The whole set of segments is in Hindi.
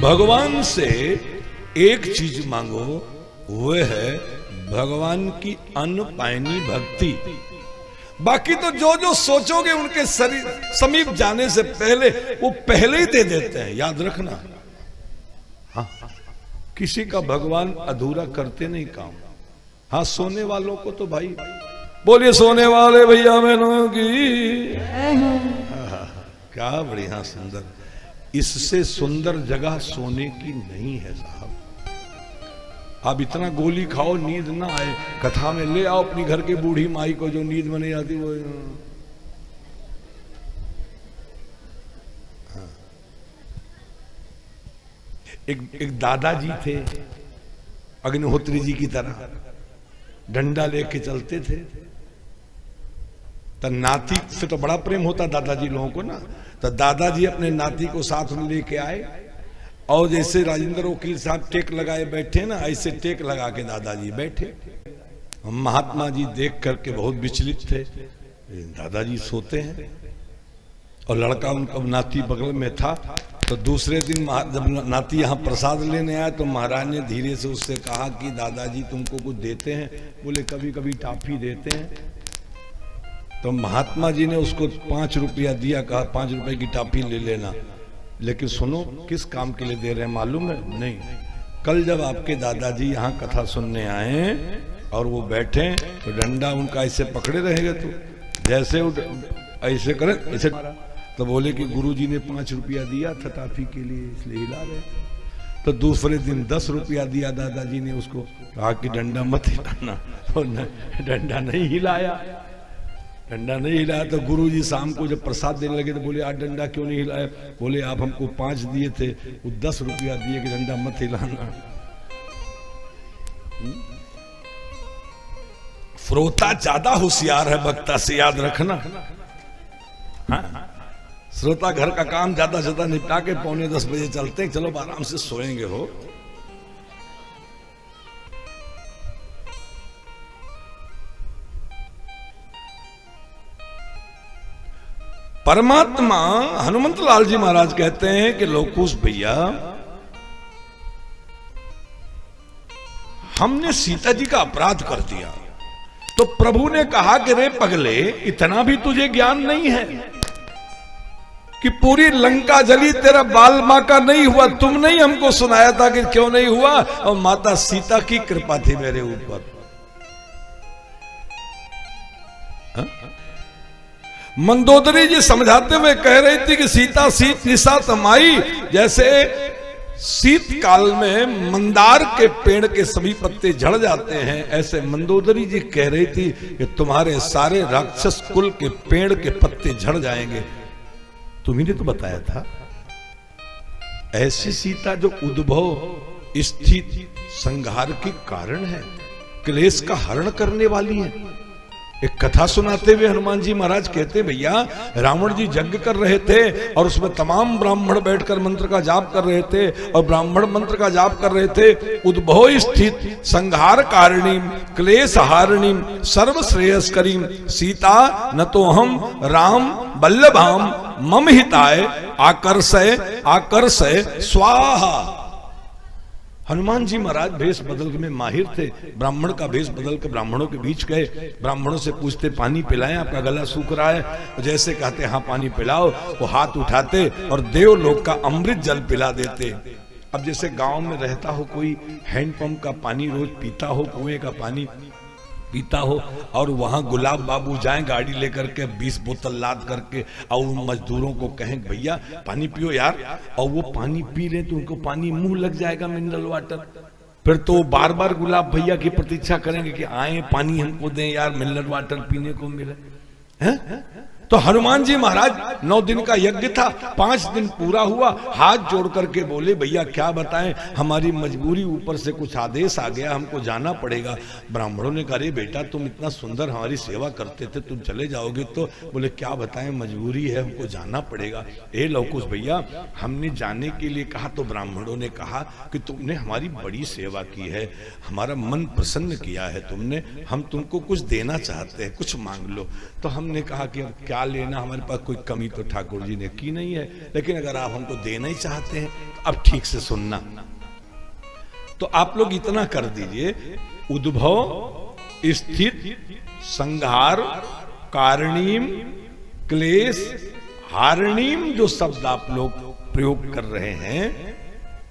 भगवान से एक चीज मांगो, वह है भगवान की अनपायनी भक्ति। बाकी तो जो जो सोचोगे उनके समीप जाने से पहले वो पहले ही दे देते हैं, याद रखना। हाँ, किसी का भगवान अधूरा करते नहीं काम। हाँ, सोने वालों को तो भाई बोलिए सोने वाले भैया बहनों की। क्या बढ़िया सुंदर, इससे सुंदर जगह सोने की नहीं है साहब। आप इतना गोली खाओ नींद ना आए, कथा में ले आओ अपनी घर की बूढ़ी माई को जो नींद में नहीं आती वो। हाँ। एक दादाजी थे अग्निहोत्री जी की तरह, डंडा लेके चलते थे। तो नाती से तो बड़ा प्रेम होता दादाजी लोगों को ना, तो दादाजी अपने नाती को साथ में लेके आए और जैसे राजेंद्र वकील साहब टेक लगाए बैठे ना, ऐसे टेक लगा के दादाजी बैठे। महात्मा जी देख करके बहुत विचलित थे, दादाजी सोते हैं और लड़का उनका नाती बगल में था। तो दूसरे दिन जब नाती यहाँ प्रसाद लेने आया तो महाराज ने धीरे से उससे कहा कि दादाजी तुमको कुछ देते हैं? बोले कभी कभी टॉफी देते हैं। तो महात्मा जी ने उसको 5 रुपया दिया, कहा 5 रुपए की टॉफी ले लेना, लेकिन सुनो किस काम के लिए दे रहे हैं मालूम है? नहीं, कल जब आपके दादाजी यहाँ कथा सुनने आए और वो बैठे तो डंडा उनका ऐसे पकड़े रहेंगे, तो जैसे ऐसे करें ऐसे, तो बोले कि गुरुजी ने 5 रुपया दिया था टॉफी के लिए इसलिए हिला रहे। तो दूसरे दिन 10 रुपया दिया दादाजी ने उसको, कहा कि डंडा मत हिलाना, तो डंडा नहीं हिलाया। डंडा नहीं हिलाया तो गुरुजी शाम को जब प्रसाद देने लगे तो बोले आज डंडा क्यों नहीं हिलाया? बोले आप हमको 5 दिए थे, वो 10 रुपया दिए कि डंडा मत हिलाना। श्रोता ज्यादा होशियार है वक्ता से, याद रखना। हाँ? श्रोता घर का काम ज्यादा ज्यादा निपटा के 9:45 बजे चलते हैं, चलो आराम से सोएंगे हो। परमात्मा हनुमंत लाल जी महाराज कहते हैं कि लोकुश भैया, हमने सीता जी का अपराध कर दिया तो प्रभु ने कहा कि रे पगले, इतना भी तुझे ज्ञान नहीं है कि पूरी लंका जली, तेरा बाल मां का नहीं हुआ? तुमने ही हमको सुनाया था कि क्यों नहीं हुआ, और माता सीता की कृपा थी मेरे ऊपर। मंदोदरी जी समझाते हुए कह रही थी कि सीता शीत निशा तमाई, जैसे शीतकाल में मंदार के पेड़ के सभी पत्ते झड़ जाते हैं, ऐसे मंदोदरी जी कह रही थी कि तुम्हारे सारे राक्षस कुल के पेड़ के पत्ते झड़ जाएंगे। तुम्ही ने तो बताया था। ऐसी सीता जो उद्भव स्थिति संहार के कारण है, क्लेश का हरण करने वाली है। एक कथा सुनाते हुए हनुमान जी महाराज कहते, भैया रावण जी यज्ञ कर रहे थे और उसमें तमाम ब्राह्मण बैठकर मंत्र का जाप कर रहे थे, और ब्राह्मण मंत्र का जाप कर रहे थे, उद्भव स्थित संहार कारणीम क्लेश हारणीम सर्व श्रेयस्करीम सीता न तो हम राम बल्लभाम मम हिताय आकर्षय आकर्षय स्वाहा। हनुमान जी महाराज भेष बदल में माहिर थे, ब्राह्मण का भेष बदल के ब्राह्मणों के बीच गए, ब्राह्मणों से पूछते पानी पिलाएं, आपका गला सूख रहा है? तो जैसे कहते हाँ पानी पिलाओ, वो हाथ उठाते और देवलोक का अमृत जल पिला देते। अब जैसे गांव में रहता हो कोई, हैंडपंप का पानी रोज पीता हो, कुएं का पानी पीता हो, और वहां गुलाब बाबू जाएं गाड़ी लेकर के 20 बोतल लाद करके, और उन मजदूरों को कहें भैया पानी पियो यार, और वो पानी पी रहे तो उनको पानी मुंह लग जाएगा मिनरल वाटर, फिर तो बार बार गुलाब भैया की प्रतीक्षा करेंगे कि आए पानी हमको दें यार, मिनरल वाटर पीने को मिले हैं? तो हनुमान जी महाराज 9 दिन का यज्ञ था, 5 दिन पूरा हुआ, हाथ जोड़ करके बोले भैया क्या बताएं, हमारी मजबूरी, ऊपर से कुछ आदेश आ गया, हमको जाना पड़ेगा। ब्राह्मणों ने कहा अरे बेटा तुम इतना सुंदर हमारी सेवा करते थे, तुम चले जाओगे तो? बोले क्या बताएं, मजबूरी है, हमको जाना पड़ेगा। ए लवकुश भैया, हमने जाने के लिए कहा तो ब्राह्मणों ने कहा कि तुमने हमारी बड़ी सेवा की है, हमारा मन प्रसन्न किया है तुमने, हम तुमको कुछ देना चाहते हैं, कुछ मांग लो। तो हमने कहा कि अब क्या क्या लेना, हमारे पास कोई कमी तो ठाकुर जी ने की नहीं है, लेकिन अगर आप हमको देना ही चाहते हैं तो अब ठीक से सुनना। तो आप लोग इतना कर दीजिए, उद्भव स्थित संहार कारणीम क्लेश हारणीम, जो शब्द आप लोग प्रयोग कर रहे हैं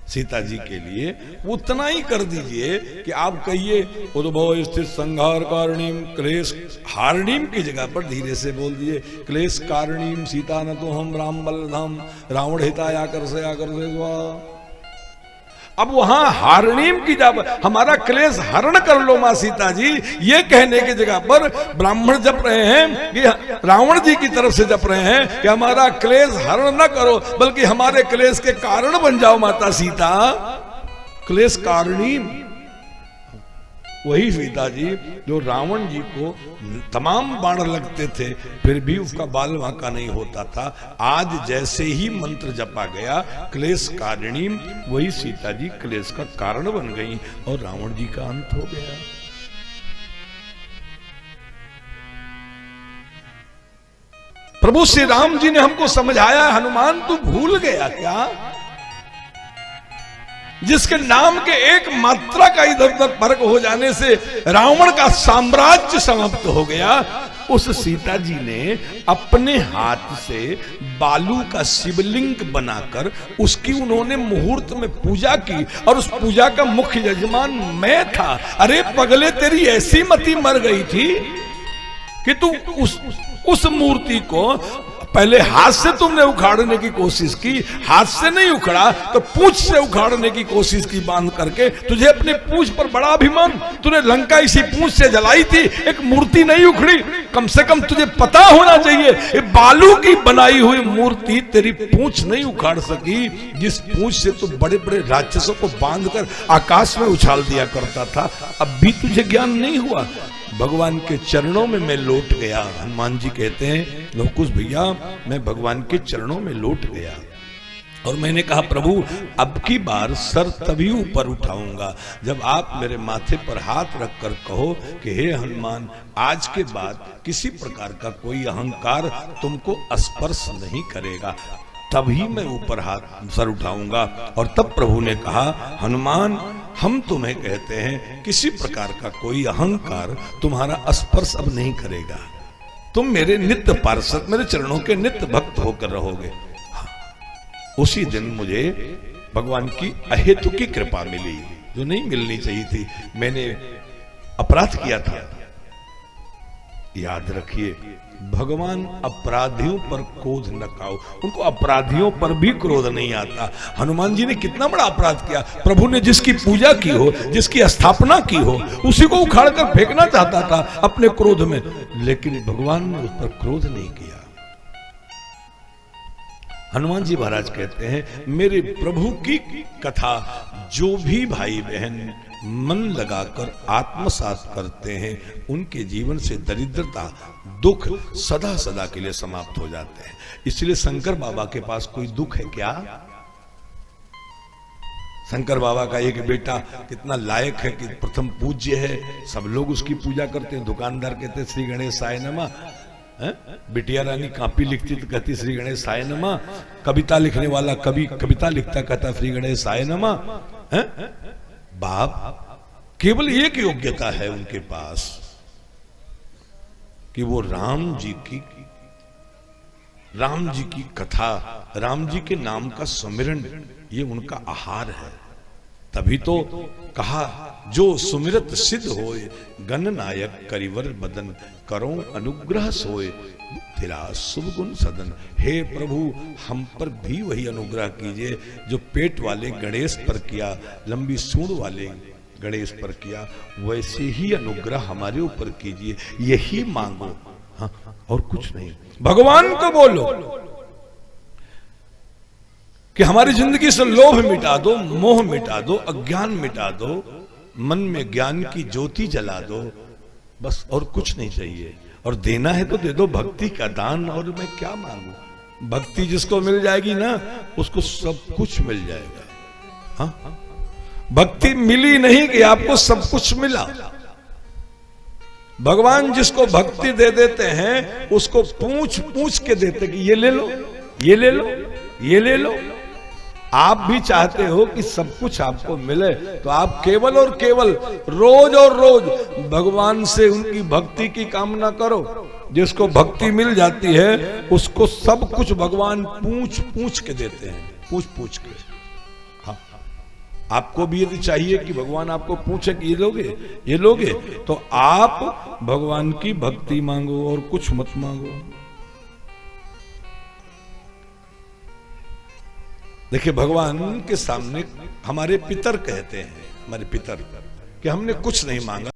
सीता जी के लिए, उतना ही कर दीजिए कि आप कहिए उद्भव स्थित संहार कारणीम क्लेश हारणीम की जगह पर धीरे से बोल दिए क्लेश कारणीम सीता न तो हम राम बलधाम रावण हिताया कर से अब वहां हारणीम की जब हमारा क्लेश हरण कर लो मां सीता जी, ये कहने की जगह पर ब्राह्मण जप रहे हैं कि रावण जी की तरफ से जप रहे हैं कि हमारा क्लेश हरण न करो बल्कि हमारे क्लेश के कारण बन जाओ माता सीता। क्लेश कारणीम वही सीता जी जो रावण जी को तमाम बाण लगते थे फिर भी उसका बाल वांका नहीं होता था। आज जैसे ही मंत्र जपा गया क्लेश कारणीम, वही सीता जी क्लेश का कारण बन गई और रावण जी का अंत हो गया। प्रभु श्री राम जी ने हमको समझाया, हनुमान तू भूल गया क्या? जिसके नाम के एक मात्रा का इधर उधर फर्क हो जाने से रावण का साम्राज्य समाप्त हो गया, उस सीता जी ने अपने हाथ से बालू का शिवलिंग बनाकर उसकी उन्होंने मुहूर्त में पूजा की और उस पूजा का मुख्य यजमान मैं था। अरे पगले, तेरी ऐसी मति मर गई थी कि तू उस मूर्ति को पहले हाथ से तुमने उखाड़ने की कोशिश की, हाथ से नहीं उखड़ा तो पूंछ से उखाड़ने की कोशिश की बांध करके। तुझे अपनी पूंछ पर बड़ा अभिमान, तूने लंका इसी पूंछ से जलाई थी, एक मूर्ति नहीं उखड़ी। कम से कम तुझे पता होना चाहिए ये बालू की बनाई हुई मूर्ति तेरी पूंछ नहीं उखाड़ सकी, जिस पूंछ से तू बड़े बड़े राक्षसों को बांधकर आकाश में उछाल दिया करता था। अब भी तुझे ज्ञान नहीं हुआ? भगवान के चरणों में मैं लौट गया। हनुमान जी कहते हैं लवकुश भैया, मैं भगवान के चरणों में लौट गया और मैंने कहा प्रभु अब की बार सर तभी ऊपर उठाऊंगा जब आप मेरे माथे पर हाथ रखकर कहो कि हे हनुमान, आज के बाद किसी प्रकार का कोई अहंकार तुमको स्पर्श नहीं करेगा, तभी मैं ऊपर हाथ सर उठाऊंगा। और तब प्रभु ने कहा हनुमान, हम तुम्हें कहते हैं किसी प्रकार का कोई अहंकार तुम्हारा स्पर्श अब नहीं करेगा, तुम मेरे नित्य पार्षद, मेरे चरणों के नित्य भक्त होकर रहोगे। उसी दिन मुझे भगवान की अहेतु की कृपा मिली जो नहीं मिलनी चाहिए थी। मैंने अपराध किया था। याद रखिए, भगवान अपराधियों पर क्रोध न खाओ, उनको अपराधियों पर भी क्रोध नहीं आता। हनुमान जी ने कितना बड़ा अपराध किया। प्रभु ने जिसकी पूजा की हो, जिसकी स्थापना की हो, उसी को उखाड़ कर फेंकना चाहता था अपने क्रोध में, लेकिन भगवान ने उस पर क्रोध नहीं किया। हनुमान जी महाराज कहते हैं मेरे प्रभु की कथा जो भी भाई बहन मन लगाकर आत्मसात करते हैं, उनके जीवन से दरिद्रता दुख सदा सदा के लिए समाप्त हो जाते हैं। इसलिए शंकर बाबा के पास कोई दुख है क्या? शंकर बाबा का एक बेटा कितना लायक है कि प्रथम पूज्य है, सब लोग उसकी पूजा करते हैं। दुकानदार कहते श्री गणेशाय नमः, बिटिया रानी कापी लिखती तो कहती श्री गणेशाय नमः, कविता लिखने वाला कवि कविता लिखता कहता श्री गणेशाय नमः। बाप केवल एक योग्यता है उनके पास कि वो राम जी की कथा, राम जी के नाम का सुमिरन, ये उनका आहार है। तभी तो कहा जो सुमिरत सिद्ध होए, गणनायक करिवर बदन, करो अनुग्रह सोए, तेरा शुभ गुण सदन। हे प्रभु, हम पर भी वही अनुग्रह कीजिए जो पेट वाले गणेश पर किया, लंबी सूंड वाले गणेश पर किया, वैसे ही अनुग्रह हमारे ऊपर कीजिए, यही मांगो। हाँ, और कुछ नहीं। भगवान को बोलो कि हमारी जिंदगी से लोभ मिटा दो, मोह मिटा दो, अज्ञान मिटा दो, मन में ज्ञान की ज्योति जला दो, बस और कुछ नहीं चाहिए। और देना है तो दे दो भक्ति का दान, और मैं क्या मांगू? भक्ति जिसको मिल जाएगी ना, उसको सब कुछ मिल जाएगा। हाँ, भक्ति मिली नहीं कि आपको सब कुछ मिला। भगवान जिसको भक्ति दे देते हैं उसको पूछ पूछ के देते कि ये ले लो, ये ले लो, ये ले लो। आप भी चाहते हो कि सब कुछ आपको मिले, तो आप केवल और केवल रोज और रोज भगवान से उनकी भक्ति की कामना करो। जिसको भक्ति मिल जाती है उसको सब कुछ भगवान पूछ पूछ के देते हैं, पूछ पूछ के। हाँ, आपको भी यदि चाहिए कि भगवान आपको पूछे कि ये लोगे, ये लोगे, तो आप भगवान की भक्ति मांगो और कुछ मत मांगो। देखिए, भगवान के सामने हमारे पितर कहते हैं, हमारे पितर, कि हमने कुछ नहीं मांगा।